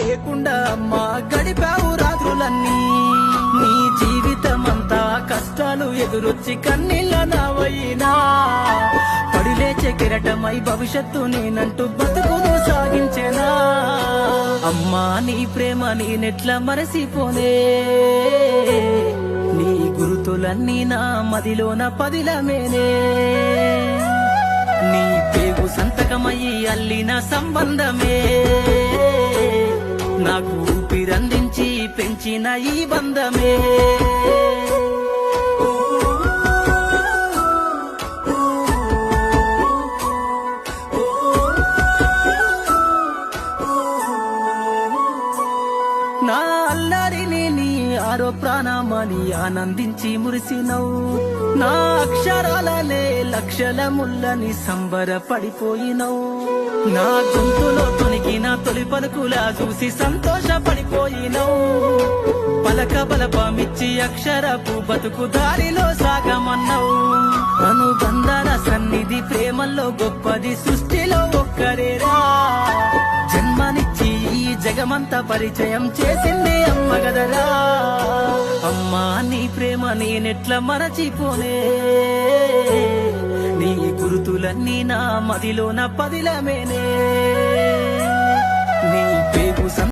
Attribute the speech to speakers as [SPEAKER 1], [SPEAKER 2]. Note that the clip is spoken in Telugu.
[SPEAKER 1] లేకుండా అమ్మా గడిపావు రాత్రులన్నీ నీ జీవితమంతా కష్టాలు ఎదురొచ్చి కన్నీళ్ళ నావైనా పడిలేచే కిరటమై భవిష్యత్తు నేనంటూ బతుకును సాగించేనా అమ్మా నీ ప్రేమ నేనెట్లా మరసిపోనే నీ గురుతులన్నీ నా మదిలోన పదిలమేనే నీ పేగు సంతకమయ్యి అల్లిన సంబంధమే నాకు ఊపిరందించి పెంచిన ఈ బంధమే నా అల్లరిని నీ ఆరో ప్రాణమని ఆనందించి మురిసినవు నా అక్షరాలనే లక్షల ముల్లని సంబరపడిపోయినవు నా గొంతులో తొనికిన తొలి పలుకులా చూసి సంతోషపడిపోయినవు పలక బలపమిచ్చి అక్షరపు బతుకు దారిలో సాగమన్నావు అనుబంధాల సన్నిధి ప్రేమల్లో గొప్పది సృష్టిలో ఒక్కరేరా జన్మనిచ్చి ఈ జగమంతా పరిచయం చేసింది అమ్మ గదరా అమ్మా నీ ప్రేమ నేనెట్లా మరచిపోనే నీ గురుతులన్నీ నా మదిలోన పదిలమేనే